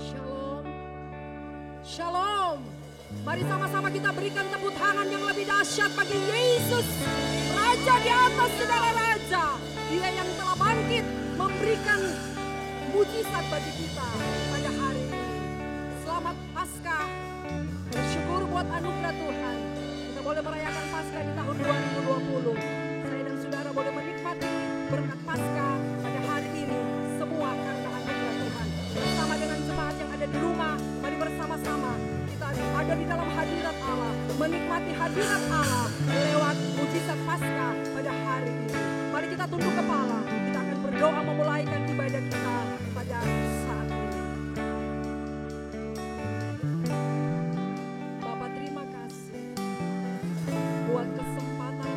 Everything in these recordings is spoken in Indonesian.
Shalom. Shalom. Mari sama-sama kita berikan tepuk tangan yang lebih dahsyat bagi Yesus, Raja di atas segala raja. Dia yang telah bangkit memberikan mujizat bagi kita pada hari ini. Selamat Paskah. Bersyukur buat anugerah Tuhan. Kita boleh merayakan Paskah di tahun 2020. Saya dan saudara boleh menikmati berkat Paskah pada hari ini. Semua karena anugerah Tuhan. Bersama dengan jemaat yang ada di rumah, mari bersama-sama kita ada di dalam hadirat Allah, menikmati hadirat Allah lewat mujizat Paskah pada hari ini. Mari kita tunduk kepala, kita akan berdoa memulaikan ibadah kita pada saat ini. Bapa, terima kasih buat kesempatan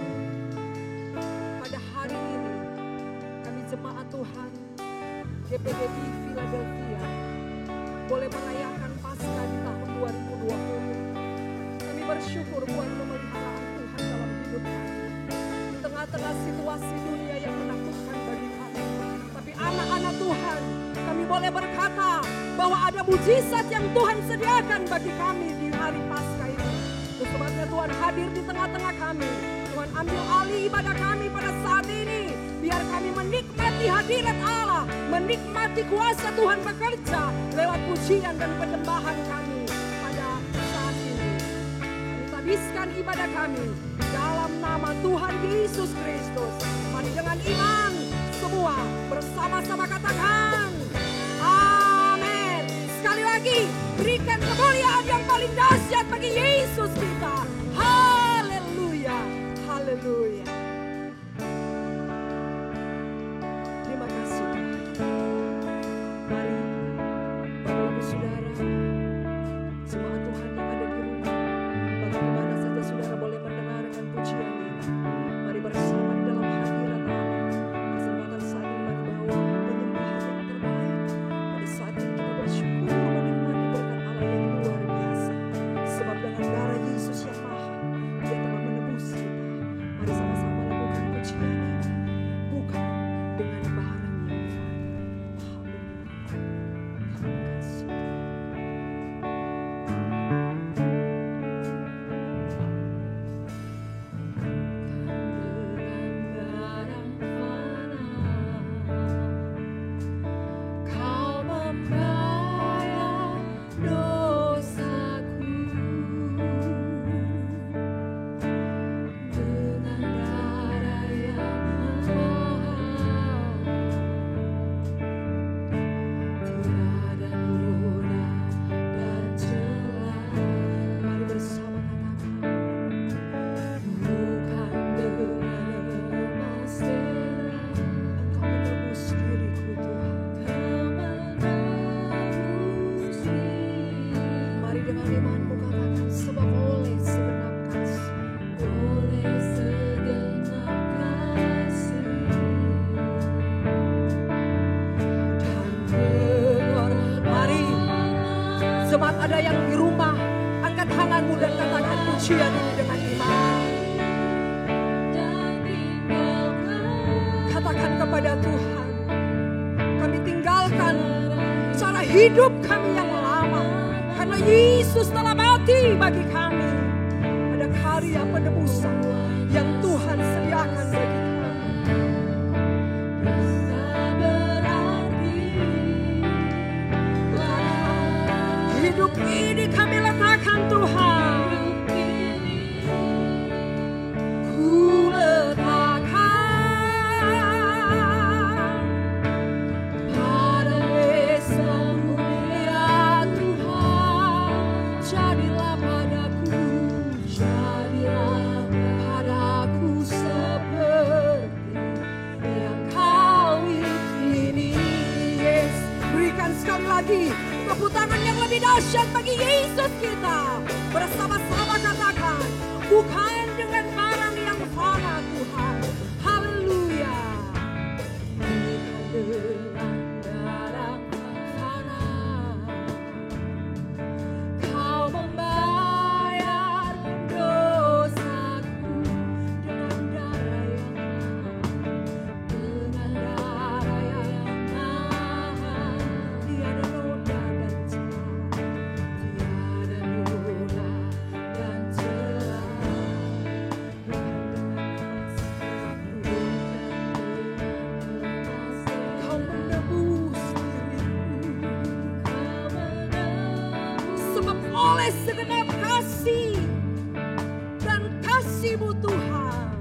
pada hari ini. Kami jemaat Tuhan GPDI Philadelphia boleh merayakan Paskah di tahun 2020. Kami bersyukur buat pemeliharaan Tuhan dalam hidup kami. Di tengah-tengah situasi dunia yang menakutkan bagi kami. Tapi anak-anak Tuhan, kami boleh berkata bahwa ada mujizat yang Tuhan sediakan bagi kami di hari Paskah ini. Itu sebabnya Tuhan hadir di tengah-tengah kami. Tuhan ambil alih ibadah kami pada saat ini. Biar kami menikmati hadirat Allah, menikmati kuasa Tuhan bekerja lewat pujian dan penyembahan kami pada saat ini. Kami habiskan ibadah kami dalam nama Tuhan Yesus Kristus. Mari dengan iman semua bersama-sama katakan amin. Sekali lagi berikan kemuliaan yang paling dahsyat bagi Yesus kita. Haleluya, haleluya. Ada yang di rumah, angkat tanganmu dan katakan pujian ini dengan iman. Katakan kepada Tuhan, kami tinggalkan cara hidup kami yang lama, karena Yesus telah mati bagi kami. Ada karya penebusan yang Tuhan sediakan bagi kami. Hidup ini kami letakkan Tuhan. Ku letakkan pada Yesus ya Tuhan. Jadilah padaku seperti yang Kau ini. Yes, berikan sekali lagi tepuk tangan yang lebih dahsyat bagi Yesus kita. Bersama-sama katakan, bukan dengan barang yang fana Tuhan. Haleluya. Bukan dengan barang fana. Kau membayar dosaku dengan darah yang mahal. Dengan darah yang mahal. Tiada noda dan oleh segenap kasih dan kasih-Mu Tuhan.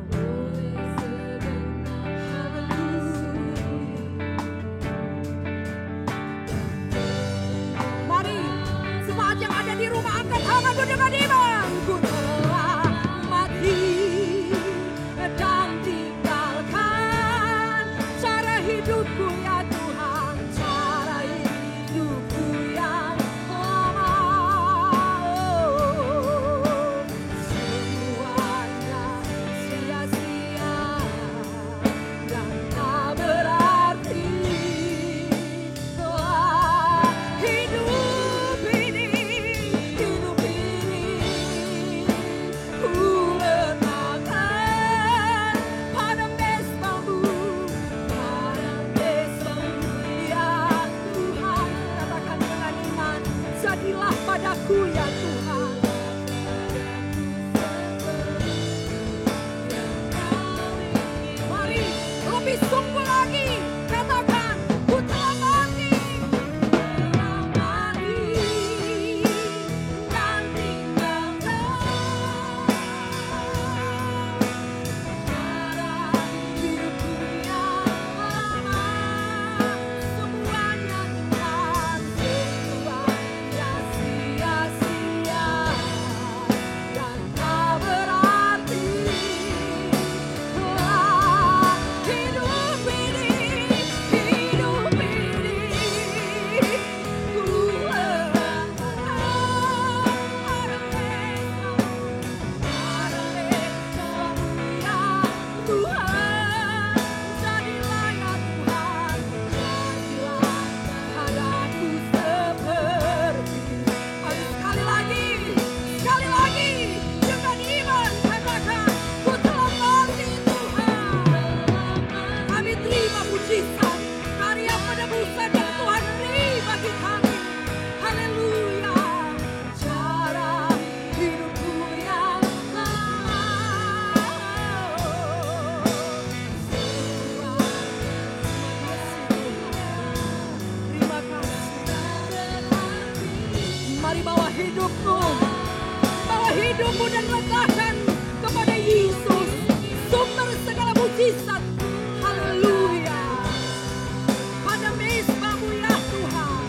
Mari jemaat yang ada di rumah angkat tanganmu dengan iman. Ku telah mati dan tinggalkan cara hidupku ya Tuhan, cara hidupku yang lama. Semuanya sia-sia dan tak berarti. Hidup ini ku letakkan pada mesbah-Mu ya Tuhan. Katakan dengan iman, jadilah padaku ya Tuhan. Mari lebih sungguh lagi, katakan ku telah mati dan tinggalkan cara hidupku yang lama. Semuanya Tuhan, semuanya sia-sia dan tak berarti. Hidup ini ku letakkan pada mesbah-Mu ya Tuhan. Jadilah ya Tuhan, jadilah padaku seperti. Mari sekali lagi dengan iman katakan, ku telah mati Tuhan. Kami terima mujizat karya penebusan yang Tuhan beri bagi kami. Haleluya. Cara hidupku yang lama. Terima kasih. Mari bawa hidupmu dan letakkan kepada Yesus, sumber segala mujizat. Haleluya. Pada mesbah-Mu ya Tuhan.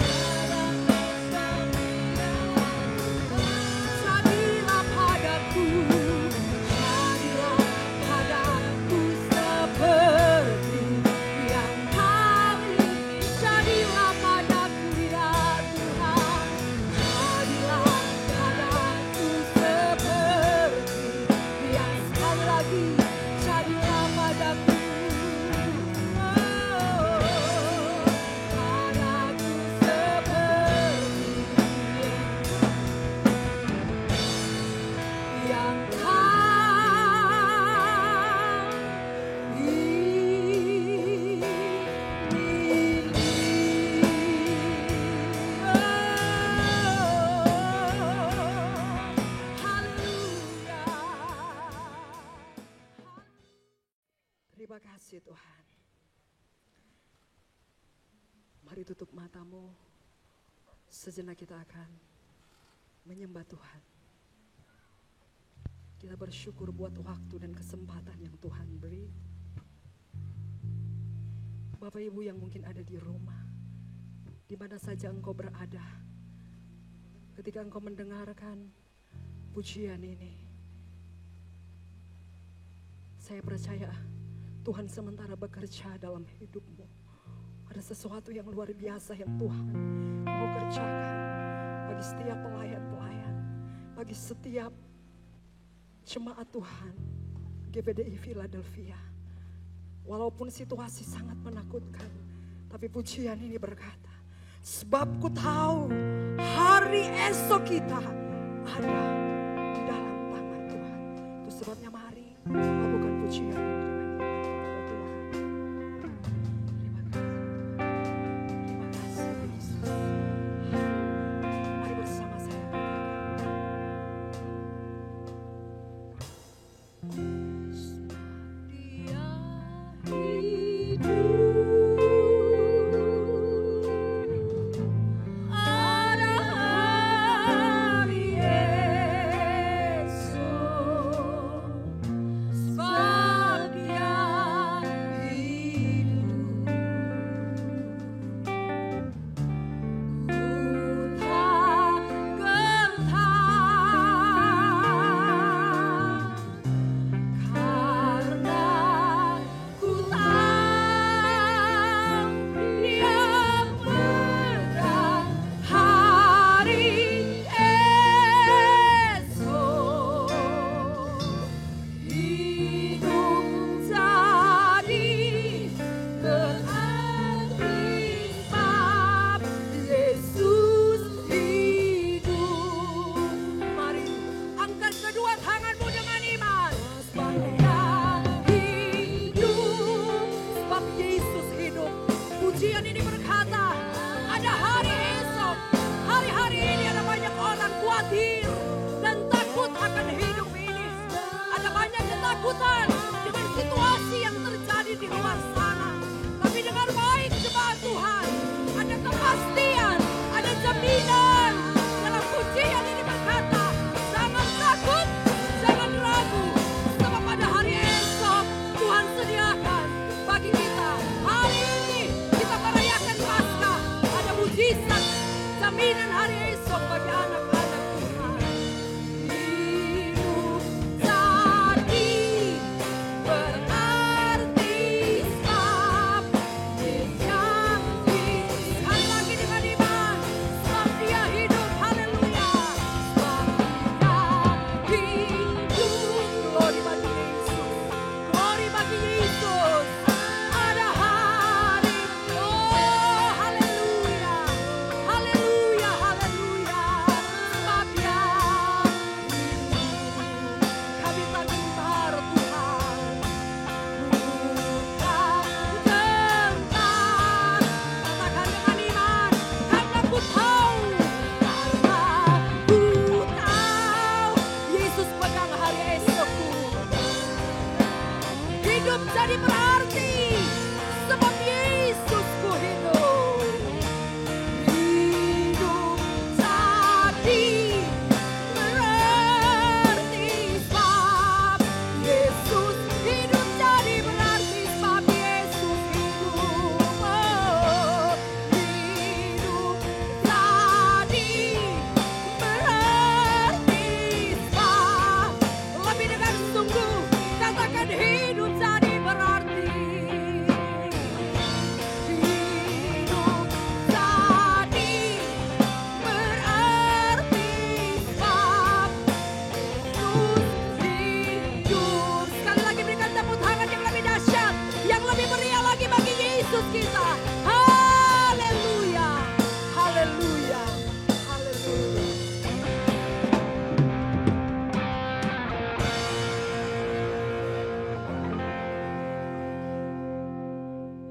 Jadilah padaku seperti yang kami. Jadilah padaku ya Tuhan. Jadilah padaku seperti yang, sekali lagi, jadilah padaku. Padaku seperti yang Kau ingini. Haleluya. Terima kasih Tuhan. Mari tutup matamu. Sejenak kita akan menyembah Tuhan. Kita bersyukur buat waktu dan kesempatan yang Tuhan beri. Bapak Ibu yang mungkin ada di rumah, di mana saja engkau berada, ketika engkau mendengarkan pujian ini, saya percaya Tuhan sementara bekerja dalam hidupmu. Ada sesuatu yang luar biasa yang Tuhan mau kerjakan bagi setiap pelayan-pelayan, bagi setiap jemaat Tuhan GBDI Philadelphia. Walaupun situasi sangat menakutkan, tapi pujian ini berkata, sebab ku tahu hari esok kita ada di dalam tangan Tuhan. Itu sebabnya mari lakukan pujian ini dengan iman kepada Tuhan. Terima kasih Yesus. Mari bersama saya katakan. Ada hari ketakutan dengan situasi yang terjadi di luar sana. Tapi dengan baik jemaat Tuhan, ada kepastian, ada jaminan. Dalam pujian ini berkata, jangan takut, jangan ragu. Sebab pada hari esok Tuhan sediakan bagi kita. Hari ini kita merayakan Paskah. Ada mujizat, jaminan hari esok bagi anak-anak Tuhan. Hidup jadi berarti sebab Dia hidup. Sekali lagi dengan iman, sebab Dia hidup. Haleluya. Sebab Dia hidup. Glory bagi Yesus. Glory bagi Yesus. Ada hari. Oh, haleluya. Haleluya, haleluya. Sebab Dia hidup. Kami tak gentar Tuhan. Bukan gentar. Katakan dengan iman. Karena ku tahu. Karena ku tahu. Yesus pegang hari esokku. Hidup jadi berarti. Sebab Yesusku hidup. Hidup jadi berarti sebab Yesus hidup. Jadi berarti sebab Yesus hidup. Oh, hidup jadi berarti sebab. Lebih dengan sungguh katakan hidup jadi berarti. Hidup jadi berarti sebab Yesus hidup. Sekali lagi berikan tepuk tangan yang lebih dahsyat, yang lebih meriah lagi bagi Yesus kita. Haleluya, haleluya, haleluya.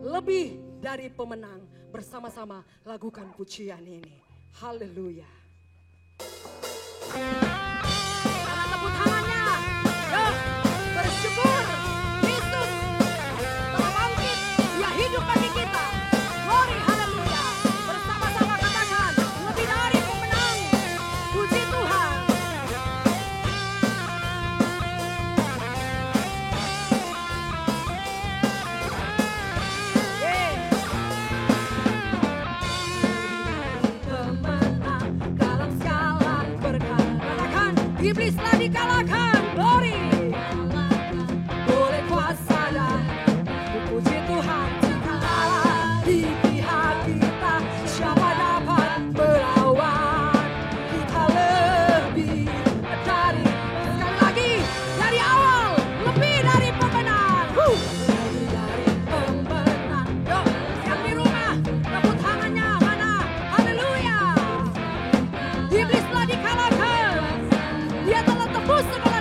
Lebih dari pemenang, bersama-sama lakukan pujian ini. Haleluya. Mana tepuk tangannya? Yuk, bersyukur. Yesus telah bangkit. Dia hidup bagi kita. Glory, haleluya. Bersama-sama katakan, lebih dari pemenang. Puji Tuhan. Pemenang dalam segala berkat. Katakan, iblis telah dikalahkan. Glory. Oleh kuasa dan puji Tuhan. Jika Allah di pihak kita, siapa dapat melawan? Kita lebih dari, sekali lagi, dari awal, lebih dari pemenang. Lebih dari pemenang. Yuk, yang di rumah, tepuk tangannya mana? Haleluya. Iblis telah dikalahkan. Dia telah tebus segala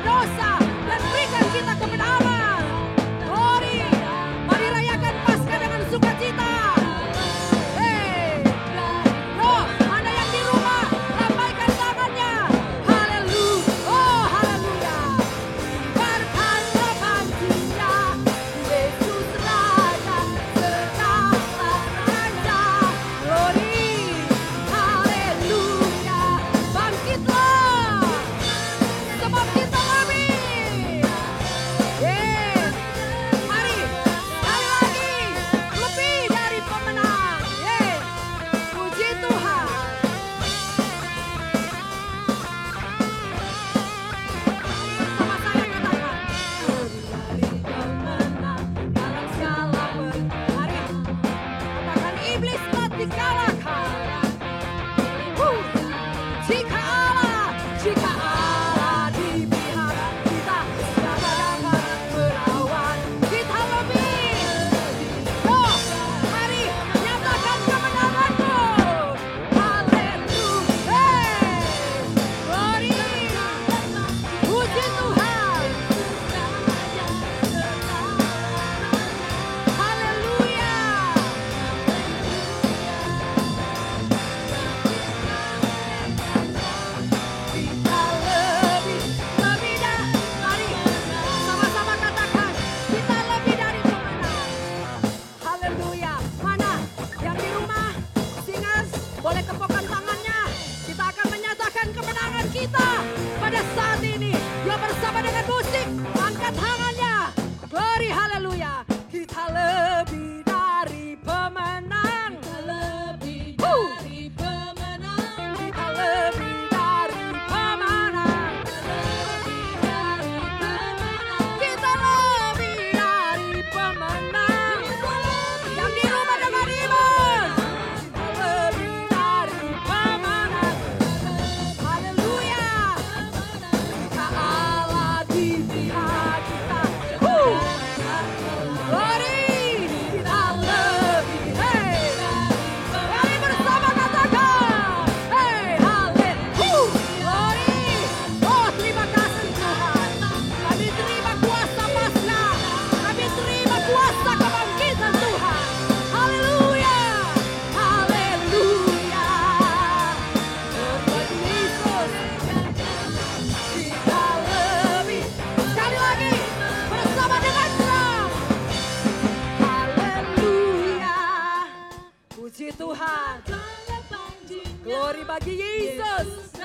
Glory bagi Yesus.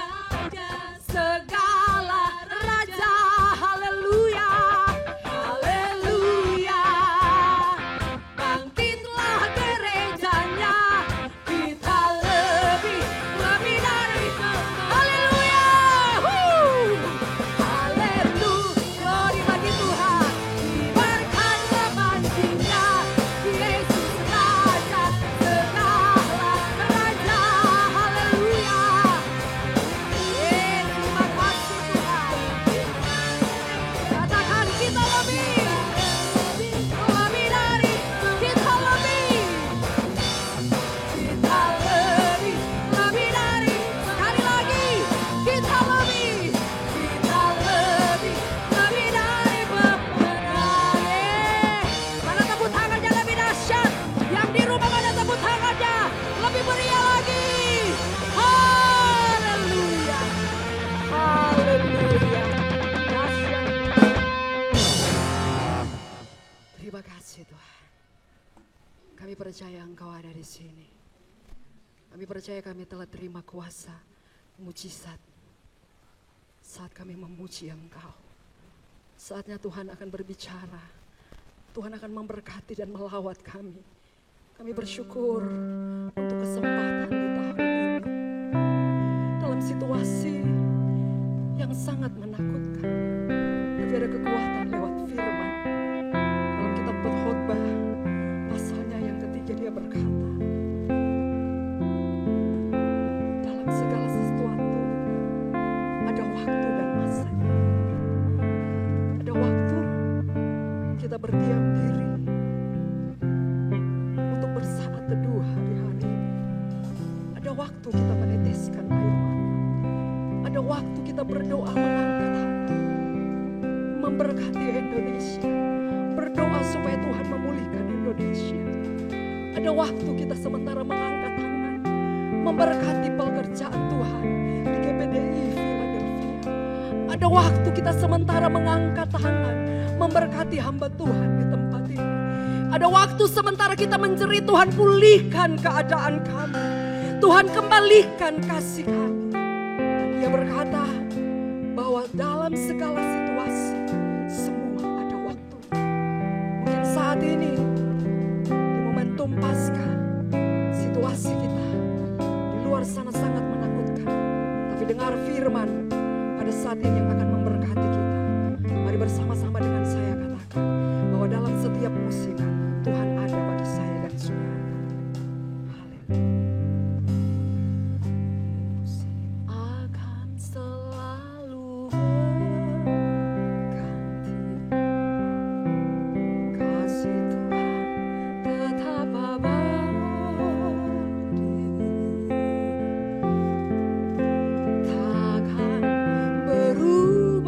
Segala raja, haleluya, haleluya. Bangkitlah gerejanya, kita lebih dari haleluya. Haleluya, glory bagi Tuhan. Kibarkanlah bantingnya, Yesus Raja, segala raja, haleluya. Terima kasih Tuhan. Katakan kita lebih dari, kita lebih dari, sekali lagi, kita lebih dari pemenang. Mana tepuk tangannya lebih dahsyat? Yang di rumah mana tepuk tangannya? Lebih meriah lagi. Haleluya. Haleluya. Dahsyat. Terima kasih Tuhan. Kami percaya Engkau ada di sini. Kami percaya kami telah terima kuasa, mujizat. Saat kami memuji Engkau. Saatnya Tuhan akan berbicara. Tuhan akan memberkati dan melawat kami. Kami bersyukur untuk kesempatan di tahun ini. Dalam situasi yang sangat menakutkan. Tapi ada kekuatan lewat firman. Dalam kitab Pengkhotbah, pasalnya yang ketiga dia berkata, dalam segala sesuatu ada waktu dan masanya. Ada waktu kita berdiam diri untuk bersaat teduh hari-hari. Ada waktu kita meneteskan air mata. Ada waktu kita berdoa mengangkat hati, memberkati Indonesia, berdoa supaya Tuhan memulihkan Indonesia. Ada waktu kita sementara mengangkat tangan, memberkati pekerjaan Tuhan di GPDI Philadelphia. Ada waktu kita sementara mengangkat tangan, memberkati hamba Tuhan di tempat ini. Ada waktu sementara kita menjerit, Tuhan pulihkan keadaan kami. Tuhan kembalikan kasih kami. Dia berkata bahwa dalam segala situasi semua ada waktu. Mungkin saat ini di momentum Paskah situasi kita di luar sana sangat menakutkan. Tapi dengar firman pada saat ini yang akan memberkati kita. Mari bersama-sama dengan saya katakan bahwa dalam setiap musiman Tuhan ada bagi saya dan saudara. Akan selalu berganti, kasih Tuhan tetap abadi, takkan berubah.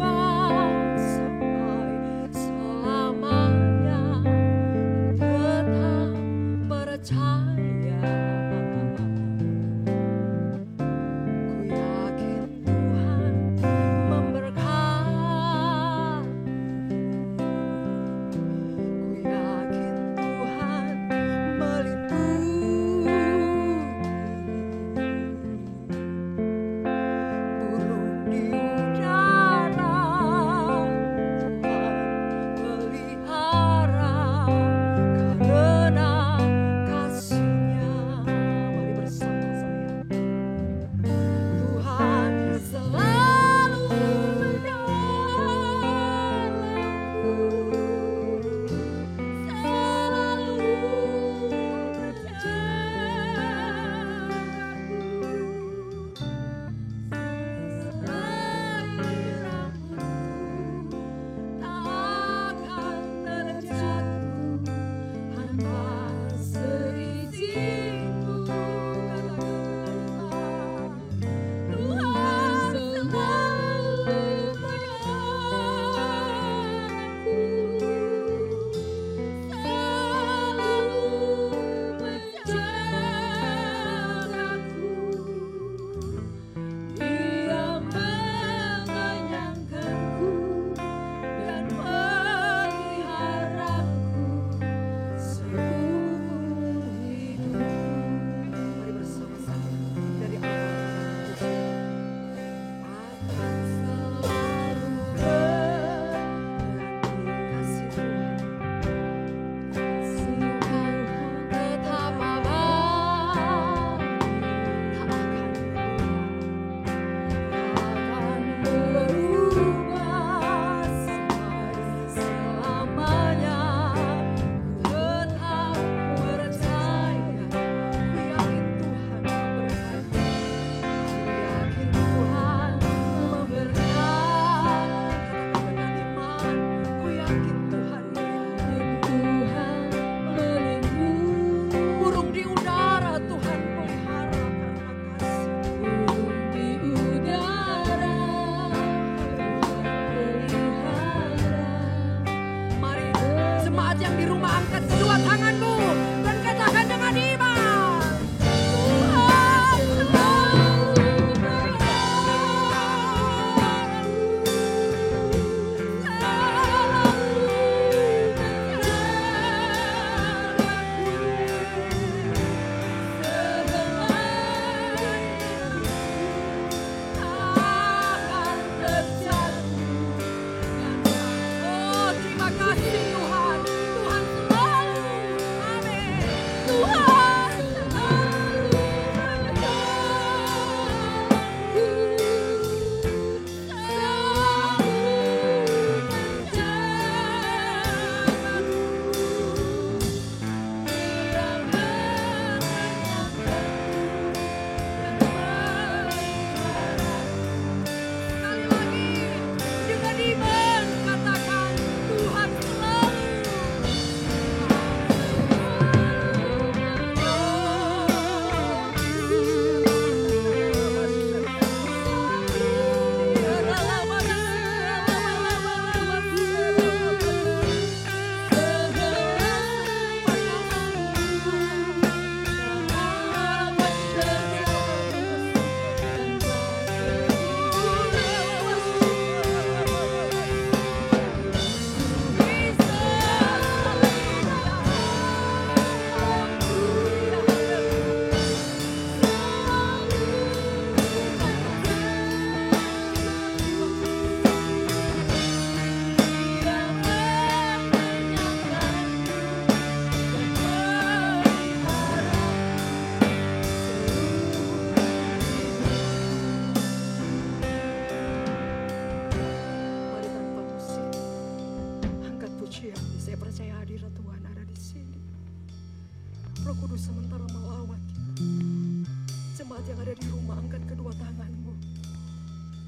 jemaat yang ada di rumah, angkat kedua tanganmu.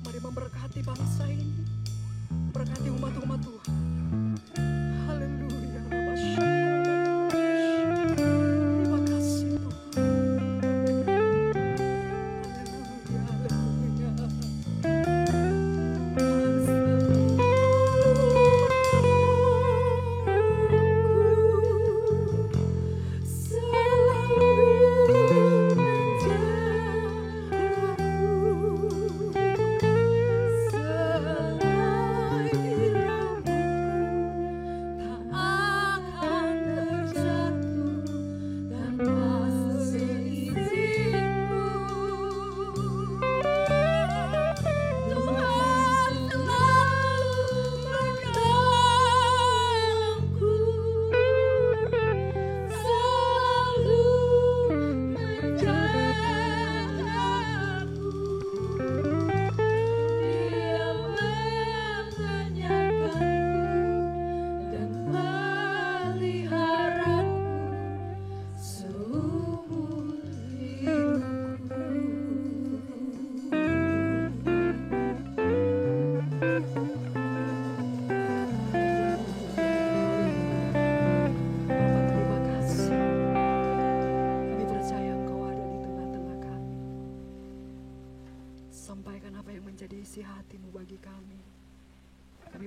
Mari memberkati bangsa ini, berkati umat-umat Tuhan. Haleluya. Terima kasih Tuhan. Haleluya, haleluya.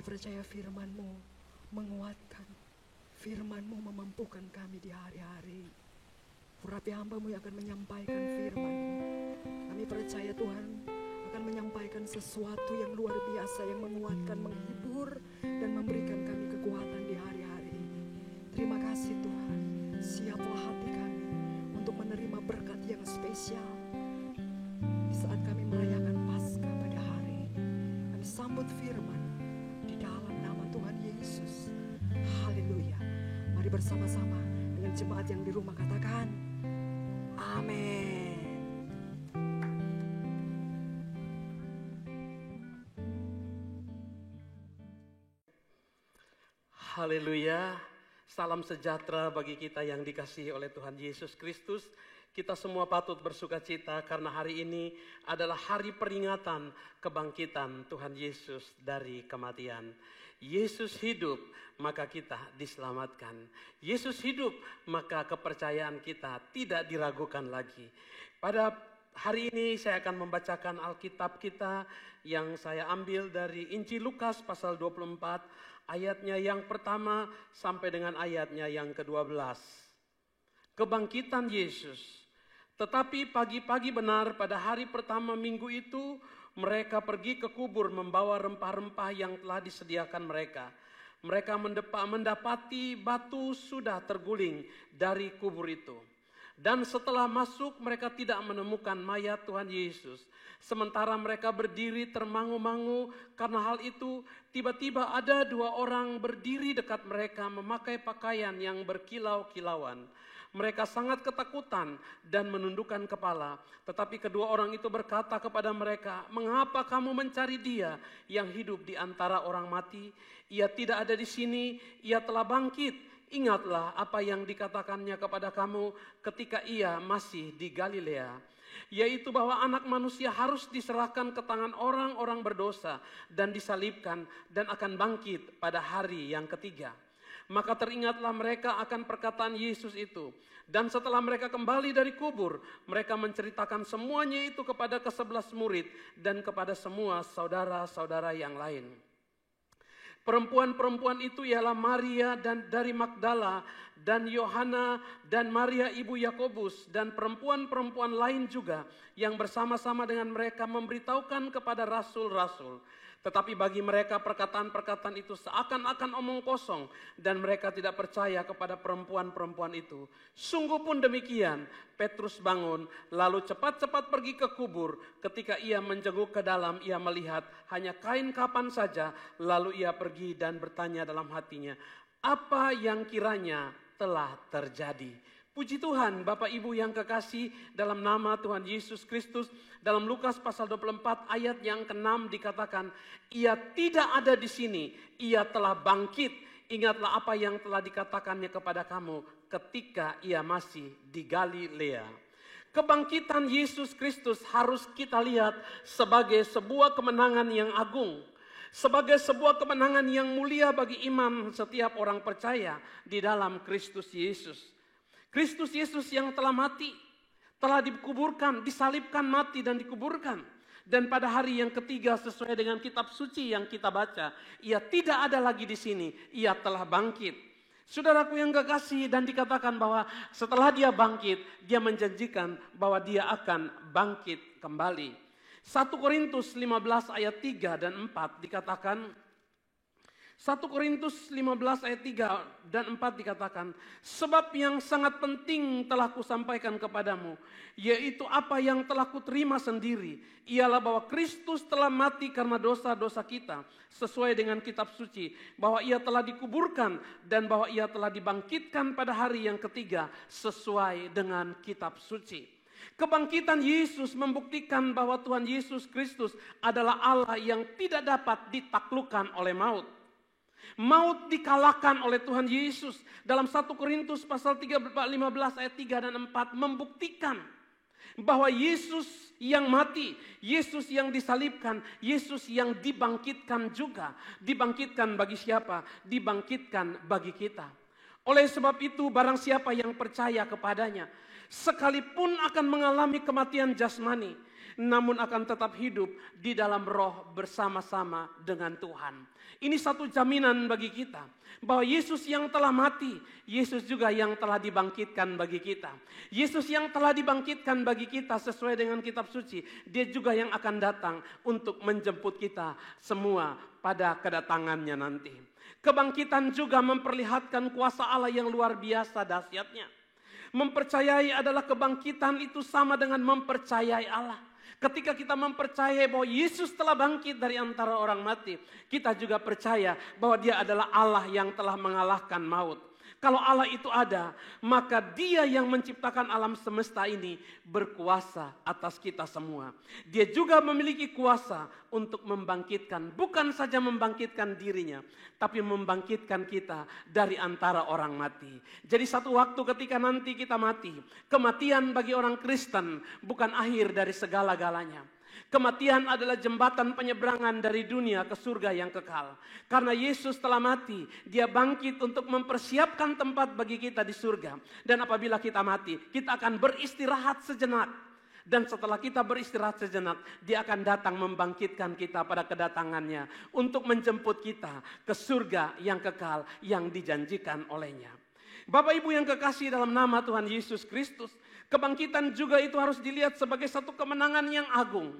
Percaya firman-Mu menguatkan, firman-Mu memampukan kami di hari-hari. Urapi hamba-Mu yang akan menyampaikan firman-Mu. Kami percaya Tuhan akan menyampaikan sesuatu yang luar biasa, yang menguatkan, menghibur, dan memberikan kami kekuatan di hari-hari ini. Terima kasih Tuhan, siaplah hati kami untuk menerima berkat yang spesial di saat kami merayakan Paskah pada hari ini. Kami sambut firman dalam nama Tuhan Yesus. Haleluya. Mari bersama-sama dengan jemaat yang di rumah katakan amin. Haleluya. Salam sejahtera bagi kita yang dikasihi oleh Tuhan Yesus Kristus. Kita semua patut bersuka cita karena hari ini adalah hari peringatan kebangkitan Tuhan Yesus dari kematian. Yesus hidup, maka kita diselamatkan. Yesus hidup, maka kepercayaan kita tidak diragukan lagi. Pada hari ini saya akan membacakan Alkitab kita yang saya ambil dari Injil Lukas pasal 24, ayatnya yang pertama sampai dengan ayatnya yang ke-12. Kebangkitan Yesus. Tetapi pagi-pagi benar pada hari pertama minggu itu, mereka pergi ke kubur membawa rempah-rempah yang telah disediakan mereka. Mereka mendapati batu sudah terguling dari kubur itu. Dan setelah masuk mereka tidak menemukan mayat Tuhan Yesus. Sementara mereka berdiri termangu-mangu karena hal itu, tiba-tiba ada dua orang berdiri dekat mereka memakai pakaian yang berkilau-kilauan. Mereka sangat ketakutan dan menundukkan kepala. Tetapi kedua orang itu berkata kepada mereka, "Mengapa kamu mencari Dia yang hidup di antara orang mati? Ia tidak ada di sini, Ia telah bangkit. Ingatlah apa yang dikatakannya kepada kamu ketika Ia masih di Galilea, yaitu bahwa Anak Manusia harus diserahkan ke tangan orang-orang berdosa dan disalibkan dan akan bangkit pada hari yang ketiga." Maka teringatlah mereka akan perkataan Yesus itu. Dan setelah mereka kembali dari kubur, mereka menceritakan semuanya itu kepada ke-11 murid dan kepada semua saudara-saudara yang lain. Perempuan-perempuan itu ialah Maria dan dari Magdala dan Yohana dan Maria ibu Yakobus dan perempuan-perempuan lain juga yang bersama-sama dengan mereka memberitahukan kepada rasul-rasul. Tetapi bagi mereka perkataan-perkataan itu seakan-akan omong kosong dan mereka tidak percaya kepada perempuan-perempuan itu. Sungguh pun demikian, Petrus bangun lalu cepat-cepat pergi ke kubur. Ketika ia menjenguk ke dalam, ia melihat hanya kain kapan saja. Lalu ia pergi dan bertanya dalam hatinya, apa yang kiranya telah terjadi? Puji Tuhan, Bapak Ibu yang kekasih, dalam nama Tuhan Yesus Kristus, dalam Lukas pasal 24 ayat yang ke-6 dikatakan, Ia tidak ada di sini, Ia telah bangkit. Ingatlah apa yang telah dikatakannya kepada kamu ketika Ia masih di Galilea. Kebangkitan Yesus Kristus harus kita lihat sebagai sebuah kemenangan yang agung. Sebagai sebuah kemenangan yang mulia bagi iman setiap orang percaya di dalam Kristus Yesus. Kristus Yesus yang telah mati, telah dikuburkan, disalibkan, mati dan dikuburkan. Dan pada hari yang ketiga sesuai dengan kitab suci yang kita baca, ia tidak ada lagi di sini, ia telah bangkit. Saudaraku yang kekasih, dan dikatakan bahwa setelah dia bangkit, dia menjanjikan bahwa dia akan bangkit kembali. 1 Korintus 15 ayat 3 dan 4 dikatakan, 1 Korintus 15 ayat 3 dan 4 dikatakan, sebab yang sangat penting telah kusampaikan kepadamu, yaitu apa yang telah kuterima sendiri, ialah bahwa Kristus telah mati karena dosa-dosa kita, sesuai dengan kitab suci, bahwa ia telah dikuburkan dan bahwa ia telah dibangkitkan pada hari yang ketiga, sesuai dengan kitab suci. Kebangkitan Yesus membuktikan bahwa Tuhan Yesus Kristus adalah Allah yang tidak dapat ditaklukkan oleh maut. Maut dikalahkan oleh Tuhan Yesus. Dalam 1 Korintus pasal 15 ayat 3 dan 4 membuktikan bahwa Yesus yang mati, Yesus yang disalibkan, Yesus yang dibangkitkan juga. Dibangkitkan bagi siapa? Dibangkitkan bagi kita. Oleh sebab itu barang siapa yang percaya kepadanya, sekalipun akan mengalami kematian jasmani, namun akan tetap hidup di dalam roh bersama-sama dengan Tuhan. Ini satu jaminan bagi kita, bahwa Yesus yang telah mati, Yesus juga yang telah dibangkitkan bagi kita. Yesus yang telah dibangkitkan bagi kita sesuai dengan kitab suci, dia juga yang akan datang untuk menjemput kita semua pada kedatangannya nanti. Kebangkitan juga memperlihatkan kuasa Allah yang luar biasa dahsyatnya. Mempercayai adalah kebangkitan itu sama dengan mempercayai Allah. Ketika kita mempercayai bahwa Yesus telah bangkit dari antara orang mati, kita juga percaya bahwa dia adalah Allah yang telah mengalahkan maut. Kalau Allah itu ada, maka dia yang menciptakan alam semesta ini berkuasa atas kita semua. Dia juga memiliki kuasa untuk membangkitkan, bukan saja membangkitkan dirinya, tapi membangkitkan kita dari antara orang mati. Jadi satu waktu ketika nanti kita mati, kematian bagi orang Kristen bukan akhir dari segala-galanya. Kematian adalah jembatan penyeberangan dari dunia ke surga yang kekal. Karena Yesus telah mati, dia bangkit untuk mempersiapkan tempat bagi kita di surga. Dan apabila kita mati, kita akan beristirahat sejenak. Dan setelah kita beristirahat sejenak, dia akan datang membangkitkan kita pada kedatangannya untuk menjemput kita ke surga yang kekal yang dijanjikan olehnya. Bapak Ibu yang kekasih dalam nama Tuhan Yesus Kristus, kebangkitan juga itu harus dilihat sebagai satu kemenangan yang agung.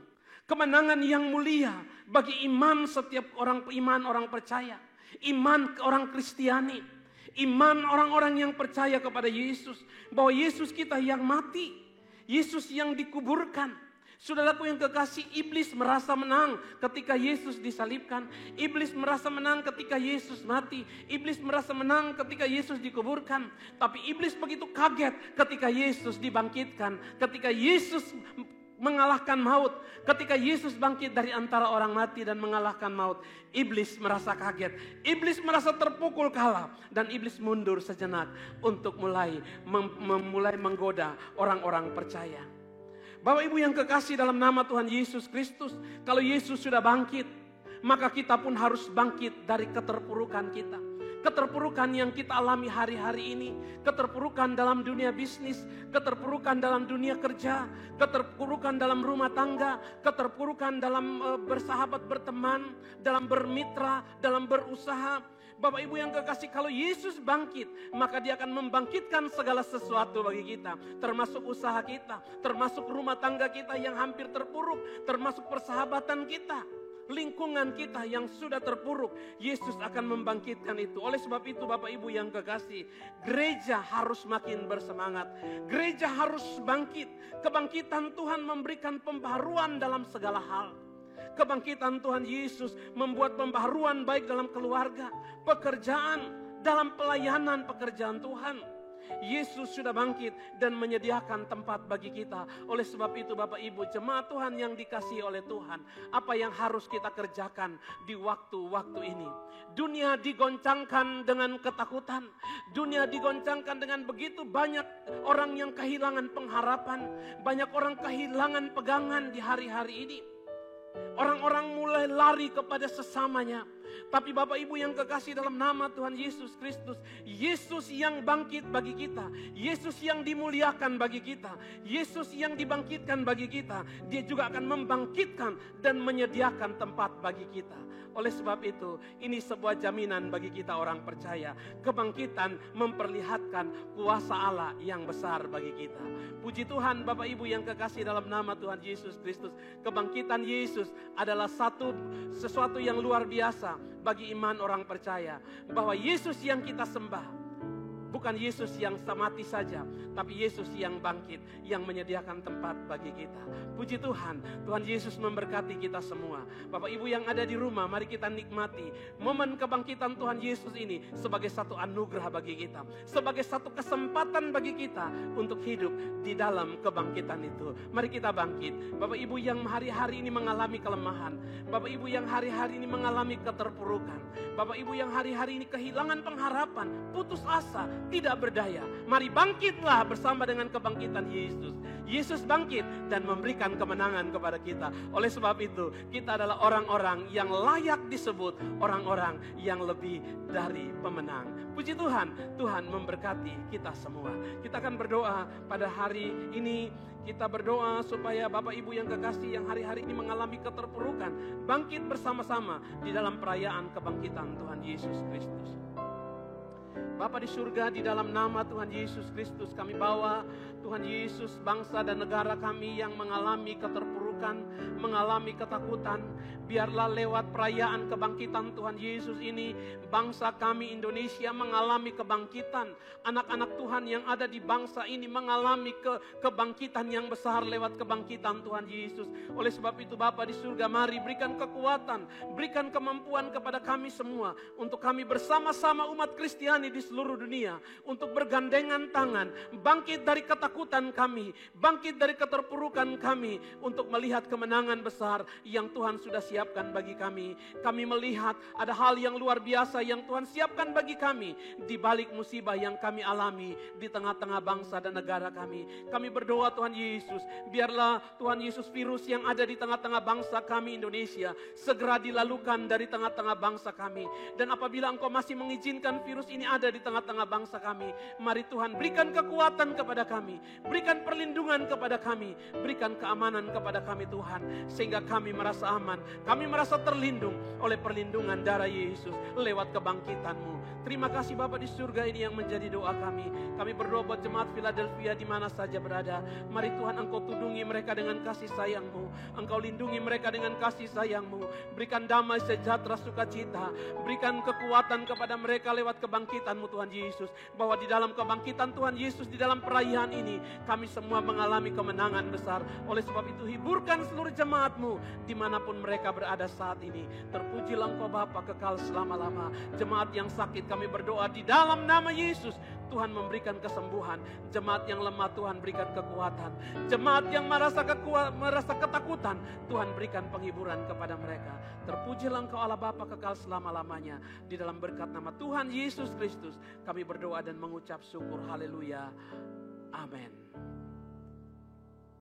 Kemenangan yang mulia bagi iman setiap orang percaya. Iman orang Kristiani. Iman orang-orang yang percaya kepada Yesus. Bahwa Yesus kita yang mati. Yesus yang dikuburkan. Saudaraku yang kekasih, iblis merasa menang ketika Yesus disalibkan. Iblis merasa menang ketika Yesus mati. Iblis merasa menang ketika Yesus dikuburkan. Tapi iblis begitu kaget ketika Yesus dibangkitkan. Ketika Yesus mengalahkan maut. Ketika Yesus bangkit dari antara orang mati dan mengalahkan maut, iblis merasa kaget. Iblis merasa terpukul kalah dan iblis mundur sejenak untuk mulai menggoda orang-orang percaya. Bapak Ibu yang kekasih dalam nama Tuhan Yesus Kristus, kalau Yesus sudah bangkit, maka kita pun harus bangkit dari keterpurukan kita. Keterpurukan yang kita alami hari-hari ini, keterpurukan dalam dunia bisnis, keterpurukan dalam dunia kerja, keterpurukan dalam rumah tangga, keterpurukan dalam bersahabat, berteman, dalam bermitra, dalam berusaha. Bapak Ibu yang kekasih, kalau Yesus bangkit, maka dia akan membangkitkan segala sesuatu bagi kita. Termasuk usaha kita, termasuk rumah tangga kita yang hampir terpuruk, termasuk persahabatan kita. Lingkungan kita yang sudah terpuruk, Yesus akan membangkitkan itu. Oleh sebab itu Bapak Ibu yang kekasih, gereja harus makin bersemangat. Gereja harus bangkit. Kebangkitan Tuhan memberikan pembaharuan dalam segala hal. Kebangkitan Tuhan Yesus membuat pembaharuan baik dalam keluarga, pekerjaan, dalam pelayanan pekerjaan Tuhan. Yesus sudah bangkit dan menyediakan tempat bagi kita. Oleh sebab itu Bapak Ibu, jemaat Tuhan yang dikasihi oleh Tuhan, apa yang harus kita kerjakan di waktu-waktu ini? Dunia digoncangkan dengan ketakutan. Dunia digoncangkan dengan begitu banyak orang yang kehilangan pengharapan. Banyak orang kehilangan pegangan di hari-hari ini. Orang-orang mulai lari kepada sesamanya. Tapi Bapak Ibu yang kekasih dalam nama Tuhan Yesus Kristus, Yesus yang bangkit bagi kita, Yesus yang dimuliakan bagi kita, Yesus yang dibangkitkan bagi kita, Dia juga akan membangkitkan dan menyediakan tempat bagi kita. Oleh sebab itu, ini sebuah jaminan bagi kita orang percaya. Kebangkitan memperlihatkan kuasa Allah yang besar bagi kita. Puji Tuhan Bapak Ibu yang kekasih dalam nama Tuhan Yesus Kristus. Kebangkitan Yesus adalah sesuatu yang luar biasa bagi iman orang percaya. Bahwa Yesus yang kita sembah bukan Yesus yang mati saja, tapi Yesus yang bangkit, yang menyediakan tempat bagi kita. Puji Tuhan, Tuhan Yesus memberkati kita semua. Bapak Ibu yang ada di rumah, mari kita nikmati momen kebangkitan Tuhan Yesus ini sebagai satu anugerah bagi kita, sebagai satu kesempatan bagi kita untuk hidup di dalam kebangkitan itu. Mari kita bangkit. Bapak Ibu yang hari-hari ini mengalami kelemahan, Bapak Ibu yang hari-hari ini mengalami keterpurukan, Bapak Ibu yang hari-hari ini kehilangan pengharapan, putus asa, tidak berdaya. Mari bangkitlah bersama dengan kebangkitan Yesus. Yesus bangkit dan memberikan kemenangan kepada kita. Oleh sebab itu, kita adalah orang-orang yang layak disebut orang-orang yang lebih dari pemenang. Puji Tuhan, Tuhan memberkati kita semua. Kita akan berdoa pada hari ini. Kita berdoa supaya Bapak Ibu yang kekasih yang hari-hari ini mengalami keterpurukan, bangkit bersama-sama di dalam perayaan kebangkitan Tuhan Yesus Kristus. Bapa di surga, di dalam nama Tuhan Yesus Kristus kami bawa Tuhan Yesus, bangsa dan negara kami yang mengalami keterpurukan, mengalami ketakutan. Biarlah lewat perayaan kebangkitan Tuhan Yesus ini, bangsa kami Indonesia mengalami kebangkitan. Anak-anak Tuhan yang ada di bangsa ini mengalami kebangkitan yang besar lewat kebangkitan Tuhan Yesus. Oleh sebab itu Bapa di surga, mari berikan kekuatan, berikan kemampuan kepada kami semua, untuk kami bersama-sama umat Kristiani di seluruh dunia, untuk bergandengan tangan, bangkit dari ketakutan kami, bangkit dari keterpurukan kami, untuk melihat kemenangan besar yang Tuhan sudah siapkan bagi kami. Kami melihat ada hal yang luar biasa yang Tuhan siapkan bagi kami di balik musibah yang kami alami di tengah-tengah bangsa dan negara kami. Kami berdoa Tuhan Yesus, biarlah Tuhan Yesus virus yang ada di tengah-tengah bangsa kami Indonesia segera dilalukan dari tengah-tengah bangsa kami. Dan apabila Engkau masih mengizinkan virus ini ada di tengah-tengah bangsa kami, mari Tuhan berikan kekuatan kepada kami, berikan perlindungan kepada kami, berikan keamanan kepada kami Tuhan, sehingga kami merasa aman, kami merasa terlindung oleh perlindungan darah Yesus lewat kebangkitan-Mu. Terima kasih Bapa di surga, ini yang menjadi doa kami. Kami berdoa buat jemaat Philadelphia di mana saja berada. Mari Tuhan Engkau tudungi mereka dengan kasih sayang-Mu, Engkau lindungi mereka dengan kasih sayang-Mu, berikan damai sejahtera sukacita, berikan kekuatan kepada mereka lewat kebangkitan-Mu Tuhan Yesus, bahwa di dalam kebangkitan Tuhan Yesus, di dalam perayaan ini kami semua mengalami kemenangan besar. Oleh sebab itu hiburkan seluruh jemaat-Mu dimanapun mereka berada saat ini. Terpujilah Engkau Bapa kekal selama-lama. Jemaat yang sakit kami berdoa di dalam nama Yesus, Tuhan memberikan kesembuhan. Jemaat yang lemah Tuhan berikan kekuatan. Jemaat yang merasa ketakutan, Tuhan berikan penghiburan kepada mereka. Terpujilah Engkau Allah Bapa kekal selama-lamanya. Di dalam berkat nama Tuhan Yesus Kristus kami berdoa dan mengucap syukur. Haleluya. Amin.